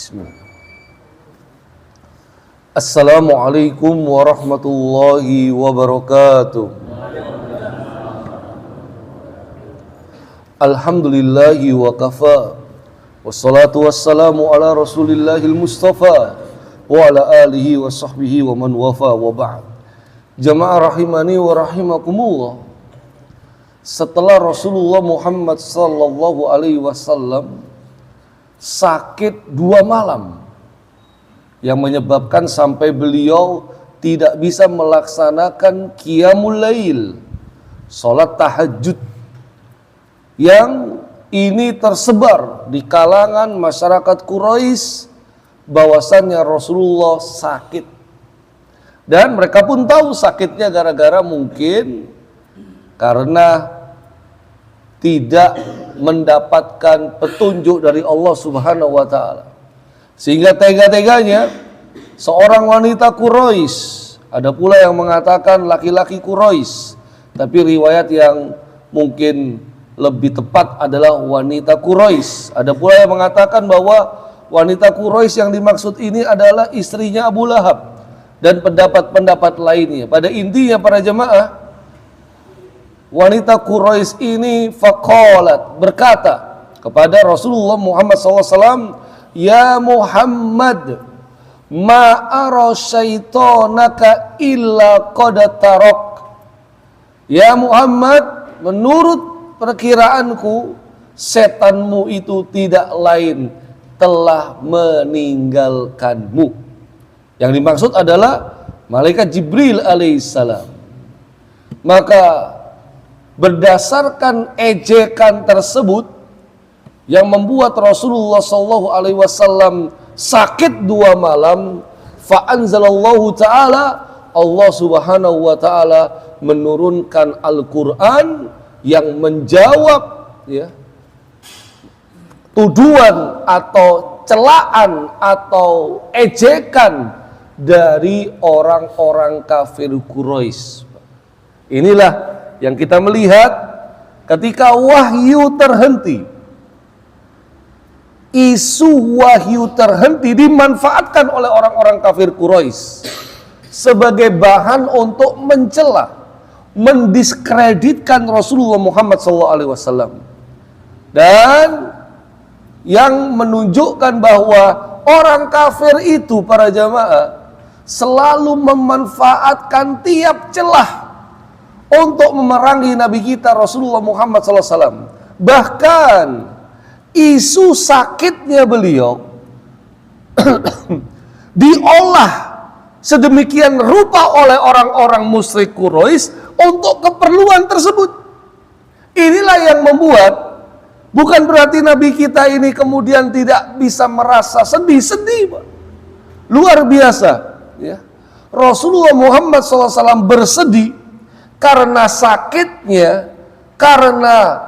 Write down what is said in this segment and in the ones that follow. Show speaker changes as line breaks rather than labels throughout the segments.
Bismillah. Assalamualaikum warahmatullahi wabarakatuh. Alhamdulillahi wa kafa. Wassalatu wassalamu ala rasulillahil mustafa wa ala alihi wa sahbihi wa man wafa wa ba'd. Jamaah rahimani wa rahimakumullah. Setelah Rasulullah Muhammad sallallahu alaihi wasallam sakit 2 malam yang menyebabkan sampai beliau tidak bisa melaksanakan qiyamul lail, salat tahajud, yang ini tersebar di kalangan masyarakat Quraisy bahwasannya Rasulullah sakit, dan mereka pun tahu sakitnya gara-gara mungkin karena tidak mendapatkan petunjuk dari Allah Subhanahu wa taala. Sehingga tega-teganya seorang wanita Quraisy, ada pula yang mengatakan laki-laki Quraisy, tapi riwayat yang mungkin lebih tepat adalah wanita Quraisy. Ada pula yang mengatakan bahwa wanita Quraisy yang dimaksud ini adalah istrinya Abu Lahab, dan pendapat-pendapat lainnya. Pada intinya para jemaah, wanita Quraisy ini faqalat, berkata kepada Rasulullah Muhammad SAW, "Ya Muhammad, ma ara syaitonaka illa qad tarak." Ya Muhammad, menurut perkiraanku setanmu itu tidak lain telah meninggalkanmu. Yang dimaksud adalah malaikat Jibril alaihissalam. Maka berdasarkan ejekan tersebut yang membuat Rasulullah sallallahu alaihi wasallam sakit 2 malam, fa anzalallahu taala, Allah Subhanahu wa taala menurunkan Al-Qur'an yang menjawab tuduhan atau celaan atau ejekan dari orang-orang kafir Quraisy. Inilah yang kita melihat ketika wahyu terhenti, isu wahyu terhenti dimanfaatkan oleh orang-orang kafir Quraisy sebagai bahan untuk mencela, mendiskreditkan Rasulullah Muhammad SAW, dan yang menunjukkan bahwa orang kafir itu para jamaah selalu memanfaatkan tiap celah untuk memerangi Nabi kita Rasulullah Muhammad SAW. Bahkan isu sakitnya beliau diolah sedemikian rupa oleh orang-orang musyrik Quraisy untuk keperluan tersebut. Inilah yang membuat, bukan berarti Nabi kita ini kemudian tidak bisa merasa sedih-sedih, Pak. Luar biasa ya. Rasulullah Muhammad SAW bersedih karena sakitnya, karena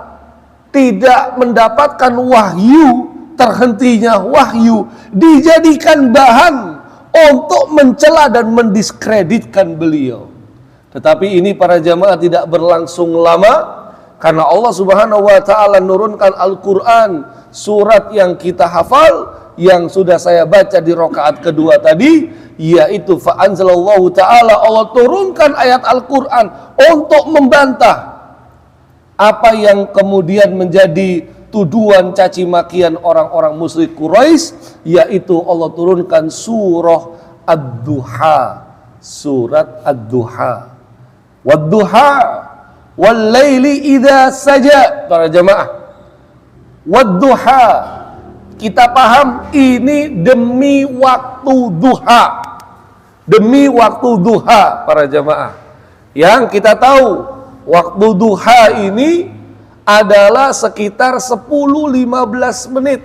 tidak mendapatkan wahyu, terhentinya wahyu, dijadikan bahan untuk mencela dan mendiskreditkan beliau. Tetapi ini para jamaah tidak berlangsung lama, karena Allah Subhanahu wa taala nurunkan Al-Qur'an, surat yang kita hafal, yang sudah saya baca di rakaat kedua tadi, yaitu fa anzalallahu taala, Allah turunkan ayat Al-Qur'an untuk membantah apa yang kemudian menjadi tuduhan caci makian orang-orang musyrik Quraisy, yaitu Allah turunkan surah Ad-Duha, surat Ad-Duha. Wad-duha wal laili idza saja. Para jamaah, wad-duha kita paham ini demi waktu duha, demi waktu duha para jamaah. Yang kita tahu waktu duha ini adalah sekitar 10-15 menit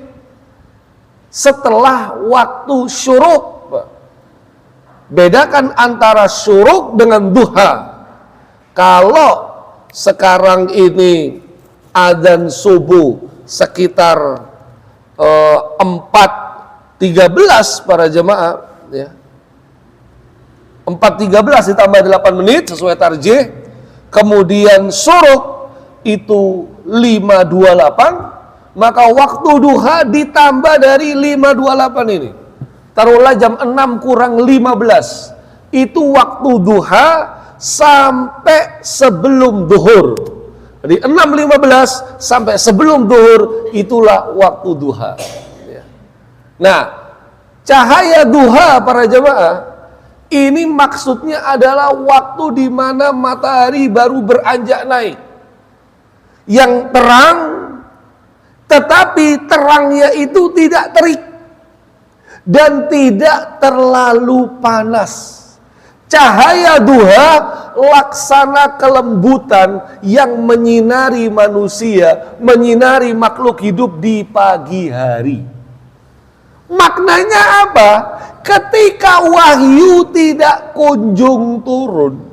setelah waktu syuruk. Bedakan antara syuruk dengan duha. Kalau sekarang ini adzan subuh sekitar 4.13 para jemaah ya. 4.13 ditambah 8 menit sesuai tarjih. Kemudian syuruk itu 5.28, maka waktu duha ditambah dari 528 ini. Taruhlah jam 6 kurang 15. Itu waktu duha sampai sebelum duhur. Jadi 6.15 sampai sebelum duhur itulah waktu duha. Nah, cahaya duha para jemaah ini maksudnya adalah waktu di mana matahari baru beranjak naik. Yang terang, tetapi terangnya itu tidak terik dan tidak terlalu panas. Cahaya duha laksana kelembutan yang menyinari manusia, menyinari makhluk hidup di pagi hari. Maknanya apa? Ketika wahyu tidak kunjung turun,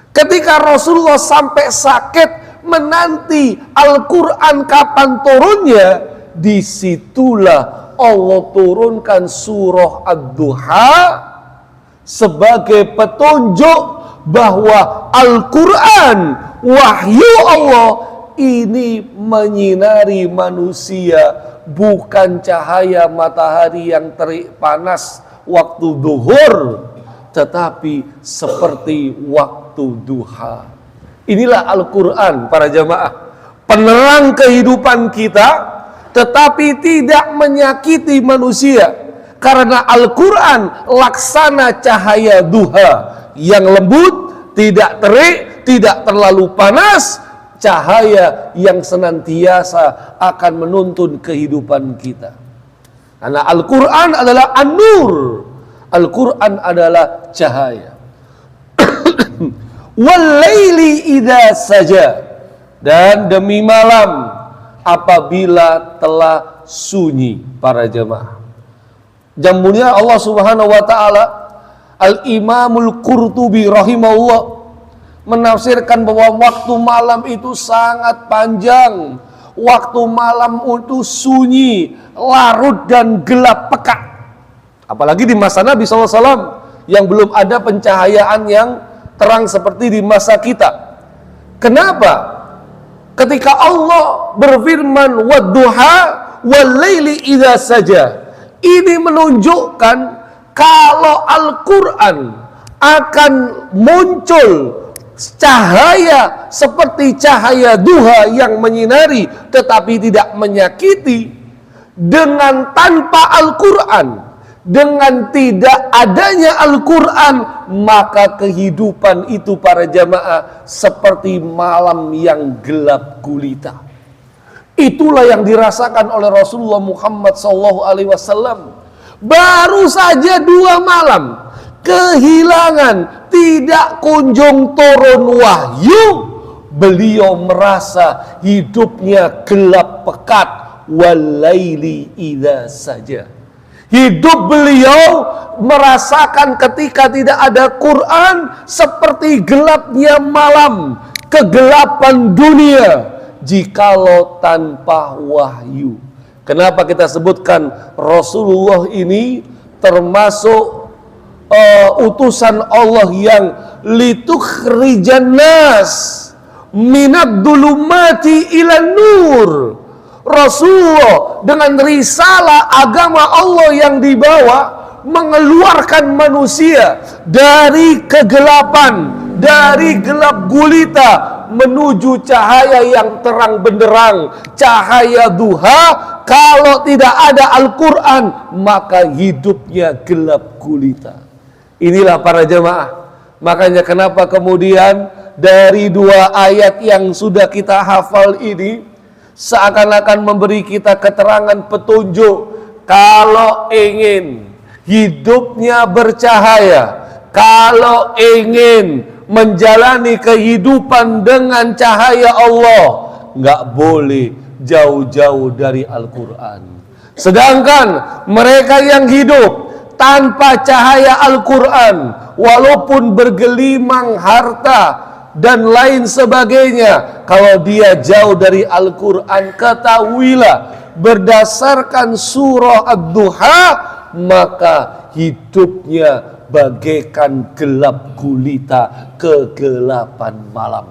ketika Rasulullah sampai sakit menanti Al-Quran kapan turunnya, disitulah Allah turunkan surah Ad-Duha sebagai petunjuk bahwa Al-Quran, wahyu Allah ini menyinari manusia, bukan cahaya matahari yang terik panas waktu duhur, tetapi seperti waktu duha. Inilah Al-Quran para jamaah, penerang kehidupan kita, tetapi tidak menyakiti manusia. Karena Al-Quran laksana cahaya duha yang lembut, tidak terik, tidak terlalu panas, cahaya yang senantiasa akan menuntun kehidupan kita. Karena Al-Quran adalah an-nur, Al-Quran adalah cahaya. Wal-laili idza saja, dan demi malam apabila telah sunyi para jemaah. Jamunya Allah Subhanahu wa taala, Al-Imamul Qurtubi rahimahullah menafsirkan bahwa waktu malam itu sangat panjang. Waktu malam itu sunyi, larut dan gelap pekat. Apalagi di masa Nabi SAW yang belum ada pencahayaan yang terang seperti di masa kita. Kenapa? Ketika Allah berfirman wadduha wal-laili idza saja, ini menunjukkan kalau Al-Quran akan muncul cahaya seperti cahaya duha yang menyinari tetapi tidak menyakiti. Dengan tanpa Al-Quran, dengan tidak adanya Al-Quran, maka kehidupan itu para jamaah seperti malam yang gelap gulita. Itulah yang dirasakan oleh Rasulullah Muhammad SAW. Baru saja 2 malam kehilangan, tidak kunjung turun wahyu, beliau merasa hidupnya gelap pekat. Walaili idza saja, hidup beliau merasakan ketika tidak ada Quran seperti gelapnya malam, kegelapan dunia jikalau tanpa wahyu. Kenapa kita sebutkan Rasulullah ini termasuk utusan Allah yang litukhrijan nas minad dhulumati ilan nur. Rasulullah dengan risalah agama Allah yang dibawa mengeluarkan manusia dari kegelapan, dari gelap gulita menuju cahaya yang terang benderang, cahaya duha. Kalau tidak ada Al-Quran, maka hidupnya gelap gulita. Inilah para jemaah. Makanya kenapa kemudian dari 2 ayat yang sudah kita hafal ini seakan-akan memberi kita keterangan petunjuk. Kalau ingin hidupnya bercahaya, kalau ingin menjalani kehidupan dengan cahaya Allah, nggak boleh jauh-jauh dari Al-Quran. Sedangkan mereka yang hidup tanpa cahaya Al-Quran, walaupun bergelimang harta dan lain sebagainya, kalau dia jauh dari Al-Quran, ketahuilah berdasarkan surah Ad-Duha, maka hidupnya bagaikan gelap gulita, kegelapan malam.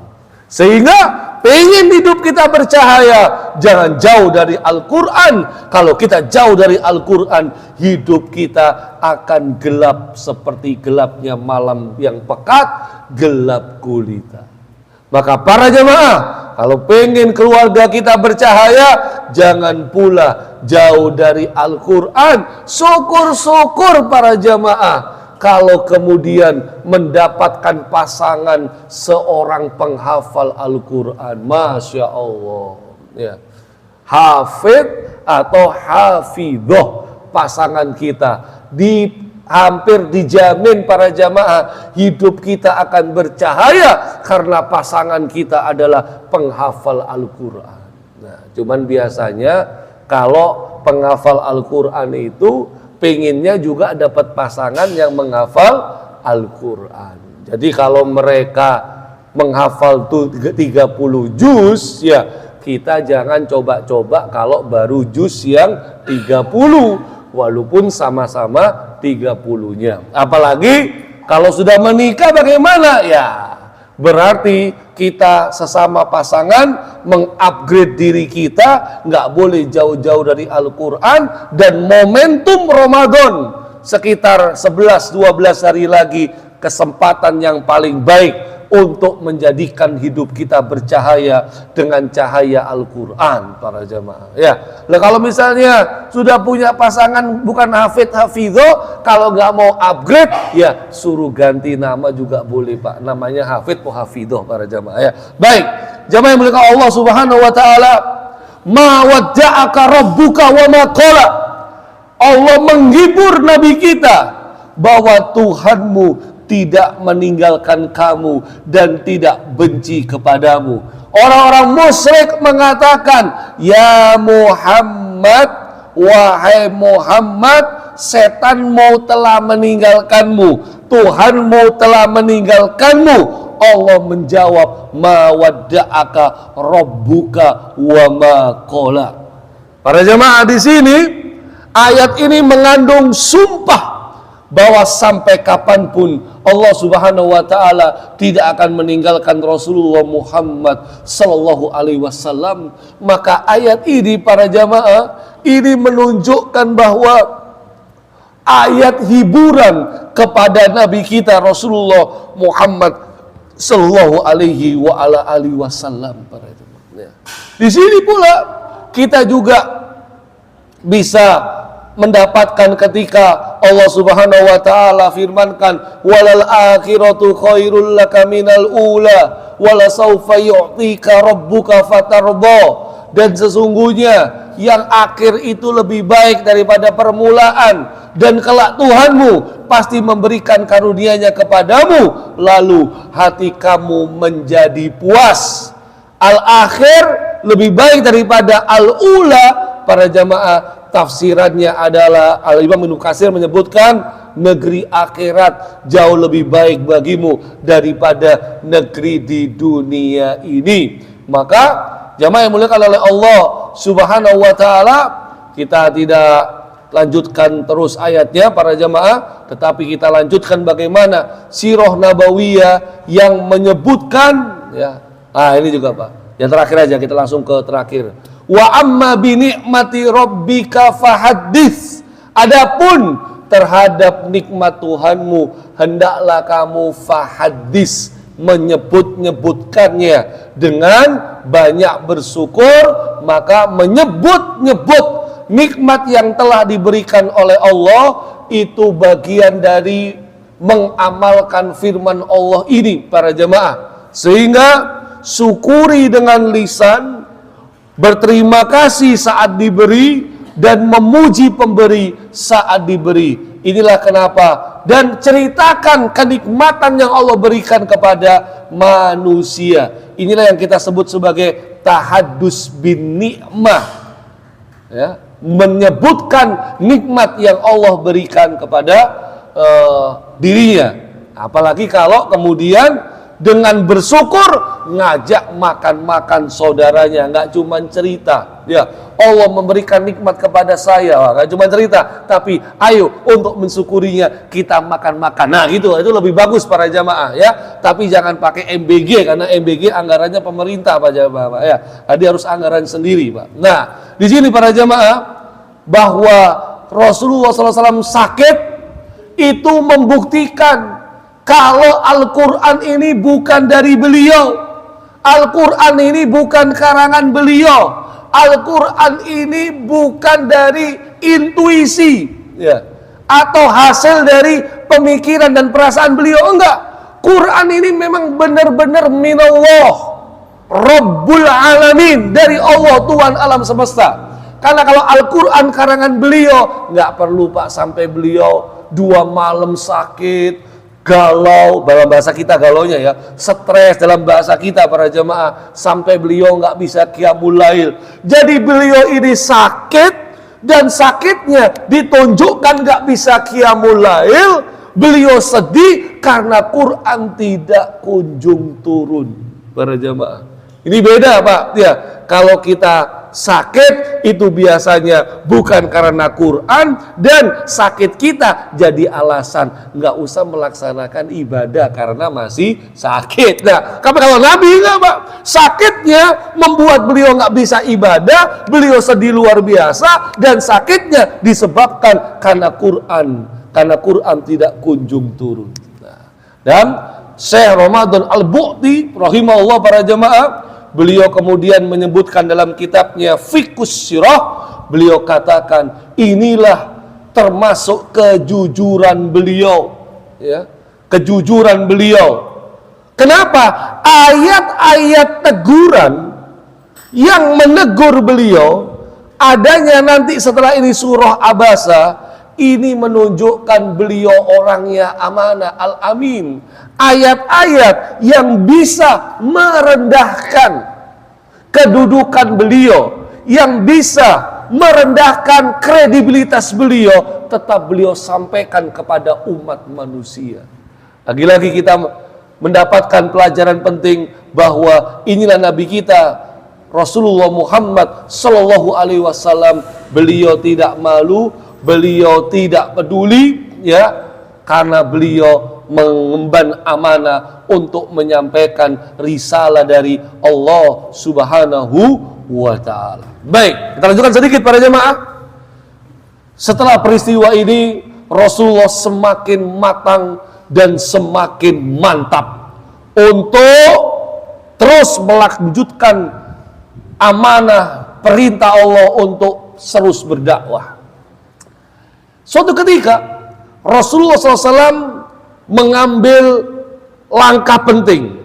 Sehingga pengen hidup kita bercahaya, jangan jauh dari Al-Quran. Kalau kita jauh dari Al-Quran, hidup kita akan gelap seperti gelapnya malam yang pekat, gelap gulita. Maka para jemaah, kalau pengen keluarga kita bercahaya, jangan pula jauh dari Al-Quran. Syukur-syukur para jemaah kalau kemudian mendapatkan pasangan seorang penghafal Al-Quran. Masya Allah ya. Hafid atau hafidhoh pasangan kita, hampir dijamin para jamaah hidup kita akan bercahaya karena pasangan kita adalah penghafal Al-Quran. Nah, cuman biasanya kalau penghafal Al-Quran itu pengennya juga dapat pasangan yang menghafal Al-Quran. Jadi kalau mereka menghafal 30 juz, ya kita jangan coba-coba kalau baru juz yang 30, walaupun sama-sama 30-nya. Apalagi kalau sudah menikah bagaimana? Ya berarti kita sesama pasangan mengupgrade diri kita, nggak boleh jauh-jauh dari Al-Quran. Dan momentum Ramadan sekitar 11-12 hari lagi, kesempatan yang paling baik untuk menjadikan hidup kita bercahaya dengan cahaya Al-Quran para jamaah. Ya, nah, kalau misalnya sudah punya pasangan bukan hafid hafidho, kalau nggak mau upgrade, ya suruh ganti nama juga boleh Pak. Namanya hafid atau hafidho para jamaah. Ya, baik. Jamaah yang mulia Allah Subhanahu Wa Taala, ma wadda'aka rabbuka wa ma qala. Allah menghibur Nabi kita bahwa Tuhanmu tidak meninggalkan kamu dan tidak benci kepadamu. Orang-orang musyrik mengatakan, ya Muhammad, wahai Muhammad, setanmu telah meninggalkanmu, Tuhanmu telah meninggalkanmu. Allah menjawab, ma wadda'aka rabbuka wa ma qala. Para jemaah, di sini ayat ini mengandung sumpah bahwa sampai kapanpun Allah Subhanahu wa Ta'ala tidak akan meninggalkan Rasulullah Muhammad Sallallahu Alaihi Wasallam. Maka ayat ini para jamaah ini menunjukkan bahwa ayat hiburan kepada Nabi kita Rasulullah Muhammad Sallallahu Alaihi Wasallam. Di sini pula kita juga bisa mendapatkan ketika Allah Subhanahu wa Ta'ala firmankan, walal akhiratu khairul laka minal ula wala sawfa yu'tika rabbuka fatarda. Dan sesungguhnya yang akhir itu lebih baik daripada permulaan, dan kelak Tuhanmu pasti memberikan karunia-Nya kepadamu, lalu hati kamu menjadi puas. Al-akhir lebih baik daripada al-ula para jamaah. Tafsirannya adalah Al-Imam Ibnu Katsir menyebutkan negeri akhirat jauh lebih baik bagimu daripada negeri di dunia ini. Maka jamaah yang muliakan oleh Allah Subhanahu wa Ta'ala, kita tidak lanjutkan terus ayatnya para jamaah, tetapi kita lanjutkan bagaimana sirah nabawiyah yang menyebutkan ya. Ini juga Pak. Yang terakhir aja, kita langsung ke terakhir. Wa amma bi ni'mati rabbika fahaddits. Adapun terhadap nikmat Tuhanmu, hendaklah kamu fahaddits, menyebut-nyebutkannya dengan banyak bersyukur. Maka menyebut-nyebut nikmat yang telah diberikan oleh Allah itu bagian dari mengamalkan firman Allah ini para jemaah. Sehingga syukuri dengan lisan, berterima kasih saat diberi, dan memuji pemberi saat diberi. Inilah kenapa. Dan ceritakan kenikmatan yang Allah berikan kepada manusia. Inilah yang kita sebut sebagai tahaddus bin ni'mah ya, menyebutkan nikmat yang Allah berikan kepada dirinya. Apalagi kalau kemudian dengan bersyukur, ngajak makan-makan saudaranya, nggak cuma cerita. Ya, Allah memberikan nikmat kepada saya, nggak cuma cerita, tapi ayo untuk mensyukurinya kita makan-makan. Nah, itu lebih bagus para jamaah ya. Tapi jangan pakai MBG, karena MBG anggarannya pemerintah Pak jamaah ya. Jadi harus anggaran sendiri Pak. Nah, di sini para jamaah bahwa Rasulullah SAW sakit itu membuktikan kalau Al-Quran ini bukan dari beliau, Al-Quran ini bukan karangan beliau, Al-Quran ini bukan dari intuisi ya, atau hasil dari pemikiran dan perasaan beliau. Enggak, Quran ini memang benar-benar minallah, Rabbul Alamin, dari Allah Tuhan alam semesta. Karena kalau Al-Quran karangan beliau, nggak perlu Pak sampai beliau 2 malam sakit, galau, dalam bahasa kita galaunya ya, stres dalam bahasa kita para jemaah, sampai beliau nggak bisa qiyamul lail. Jadi beliau ini sakit, dan sakitnya ditunjukkan nggak bisa qiyamul lail. Beliau sedih karena Quran tidak kunjung turun para jemaah. Ini beda Pak ya, kalau kita sakit itu biasanya bukan karena Quran, dan sakit kita jadi alasan nggak usah melaksanakan ibadah karena masih sakit. Nah, kalau Nabi enggak Pak, sakitnya membuat beliau nggak bisa ibadah, beliau sedih luar biasa, dan sakitnya disebabkan karena Quran tidak kunjung turun. Nah, dan Syekh Ramadan Al-Bu'ti rahimahullah para jemaah, beliau kemudian menyebutkan dalam kitabnya Fiqhus Sirah, beliau katakan inilah termasuk kejujuran beliau ya, kejujuran beliau. Kenapa? Ayat-ayat teguran yang menegur beliau adanya nanti setelah ini surah Abasa, ini menunjukkan beliau orangnya amanah, al-amin. Ayat-ayat yang bisa merendahkan kedudukan beliau, yang bisa merendahkan kredibilitas beliau, tetap beliau sampaikan kepada umat manusia. Lagi-lagi kita mendapatkan pelajaran penting bahwa inilah Nabi kita Rasulullah Muhammad Sallallahu Alaihi Wasallam. Beliau tidak malu, beliau tidak peduli ya, karena beliau mengemban amanah untuk menyampaikan risalah dari Allah Subhanahu wa Ta'ala. Baik, kita lanjutkan sedikit para jemaah. Setelah peristiwa ini, Rasulullah semakin matang dan semakin mantap untuk terus melanjutkan amanah perintah Allah untuk terus berdakwah. Suatu ketika Rasulullah SAW mengambil langkah penting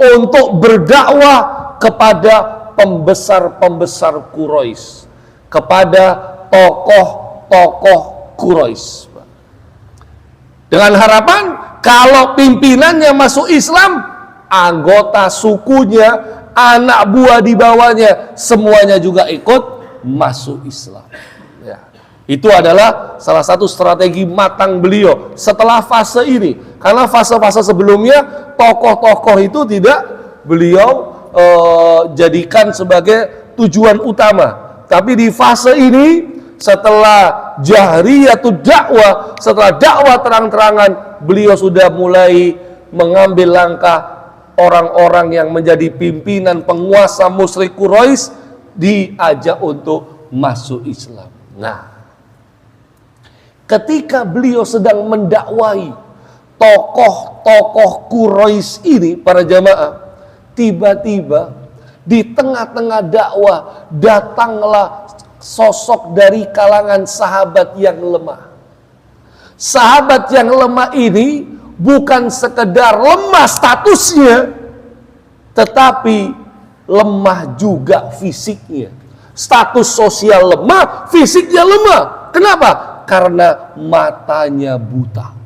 untuk berdakwah kepada pembesar-pembesar Quraisy, kepada tokoh-tokoh Quraisy, dengan harapan kalau pimpinannya masuk Islam, anggota sukunya, anak buah di bawahnya, semuanya juga ikut masuk Islam. Itu adalah salah satu strategi matang beliau setelah fase ini. Karena fase-fase sebelumnya tokoh-tokoh itu tidak beliau jadikan sebagai tujuan utama. Tapi di fase ini, setelah jahriyatud dakwah, setelah dakwah terang-terangan, beliau sudah mulai mengambil langkah orang-orang yang menjadi pimpinan penguasa musyrik Quraisy diajak untuk masuk Islam. Nah, ketika beliau sedang mendakwai tokoh-tokoh Quraisy ini para jamaah, tiba-tiba di tengah-tengah dakwah datanglah sosok dari kalangan sahabat yang lemah. Sahabat yang lemah ini bukan sekedar lemah statusnya, tetapi lemah juga fisiknya. Status sosial lemah, fisiknya lemah. Kenapa? Karena matanya buta.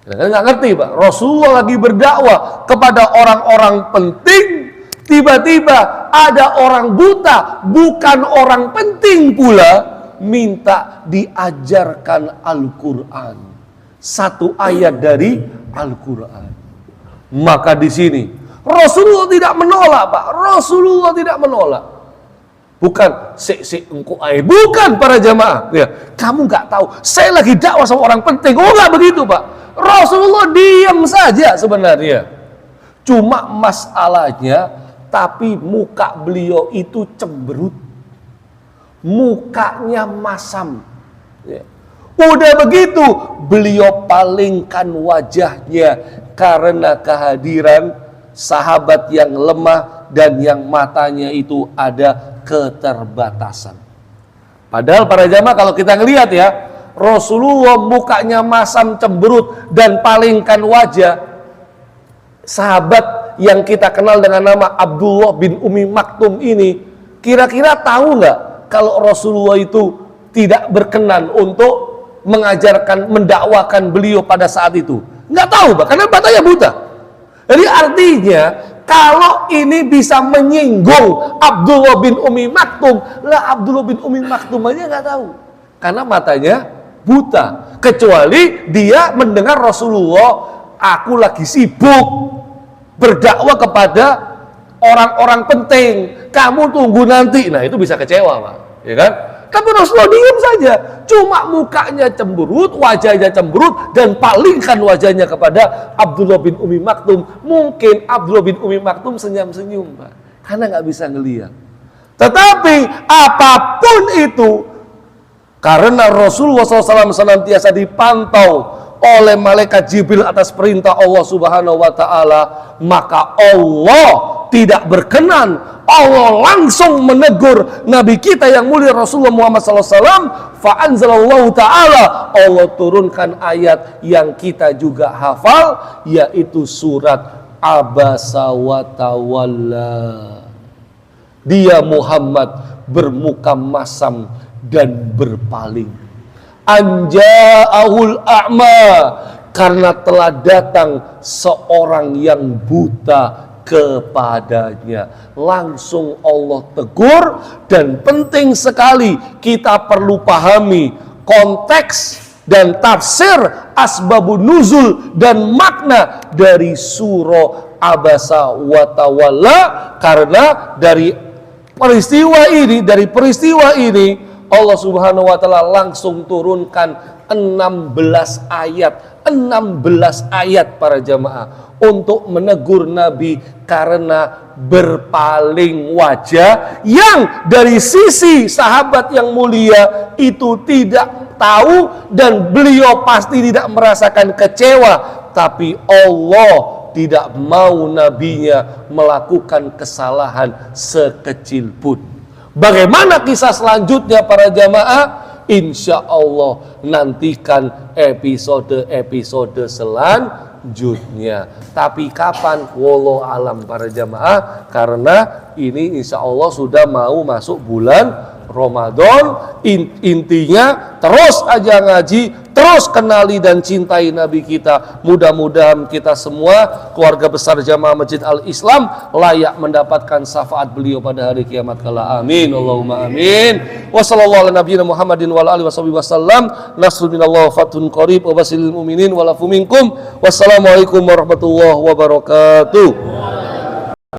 Kita nggak ngerti Pak, Rasulullah lagi berdakwah kepada orang-orang penting, tiba-tiba ada orang buta, bukan orang penting pula, minta diajarkan Al-Quran. Satu ayat dari Al-Quran. Maka di sini Rasulullah tidak menolak, Pak. Rasulullah tidak menolak. Bukan bukan para jamaah. Ya, kamu nggak tahu. Saya lagi dakwah sama orang penting. Oh, nggak begitu, Pak. Rasulullah diam saja sebenarnya. Cuma masalahnya, tapi muka beliau itu cemberut. Mukanya masam. Ya. Udah begitu, beliau palingkan wajahnya karena kehadiran sahabat yang lemah dan yang matanya itu ada keterbatasan. Padahal para jamaah kalau kita ngelihat ya, Rasulullah mukanya masam cemberut dan palingkan wajah. Sahabat yang kita kenal dengan nama Abdullah bin Umi Maktum ini, kira-kira tahu nggak kalau Rasulullah itu tidak berkenan untuk mengajarkan, mendakwakan beliau pada saat itu? Nggak tahu, Pak, karena matanya buta. Jadi artinya kalau ini bisa menyinggung Abdullah bin Umi Maktum, lah Abdullah bin Umi Maktum aja nggak tahu karena matanya buta. Kecuali dia mendengar Rasulullah, aku lagi sibuk berdakwah kepada orang-orang penting, kamu tunggu nanti. Nah itu bisa kecewa, Pak, ya kan? Tapi Rasulullah diam saja, cuma mukanya cemberut, wajahnya cemberut, dan palingkan wajahnya kepada Abdullah bin Umi Maktum. Mungkin Abdullah bin Umi Maktum senyum-senyum, Pak, karena nggak bisa ngelihat. Tetapi apapun itu, karena Rasulullah SAW senantiasa dipantau oleh malaikat Jibril atas perintah Allah Subhanahu wa Ta'ala, maka Allah tidak berkenan. Allah langsung menegur Nabi kita yang mulia Rasulullah Muhammad SAW. Fa'anzalallahu ta'ala, Allah turunkan ayat yang kita juga hafal, yaitu surat Abasa wa Tawalla. Dia Muhammad bermuka masam dan berpaling. Anja'ahul a'ma, karena telah datang seorang yang buta kepadanya. Langsung Allah tegur. Dan penting sekali kita perlu pahami konteks dan tafsir asbabun nuzul dan makna dari surah Abasa wa Tawalla, karena dari peristiwa ini Allah Subhanahu wa Ta'ala langsung turunkan 16 ayat para jamaah untuk menegur Nabi karena berpaling wajah, yang dari sisi sahabat yang mulia itu tidak tahu dan beliau pasti tidak merasakan kecewa, tapi Allah tidak mau nabinya melakukan kesalahan sekecil pun. Bagaimana kisah selanjutnya para jamaah? Insya Allah nantikan episode-episode selanjutnya. Tapi kapan? Wallahu alam para jamaah. Karena ini insya Allah sudah mau masuk bulan Ramadan. Intinya terus aja ngaji, terus kenali dan cintai Nabi kita. Mudah-mudahan kita semua keluarga besar Jamaah Masjid Al-Islam layak mendapatkan syafaat beliau pada hari kiamat kala. Amin, Allahumma amin. Wa sallallahu ala nabiyina Muhammadin wa ala alihi wasallam. Nasrul minallah fatun qarib wa basilil mu'minin wa lafu minkum. Wassalamualaikum warahmatullahi wabarakatuh.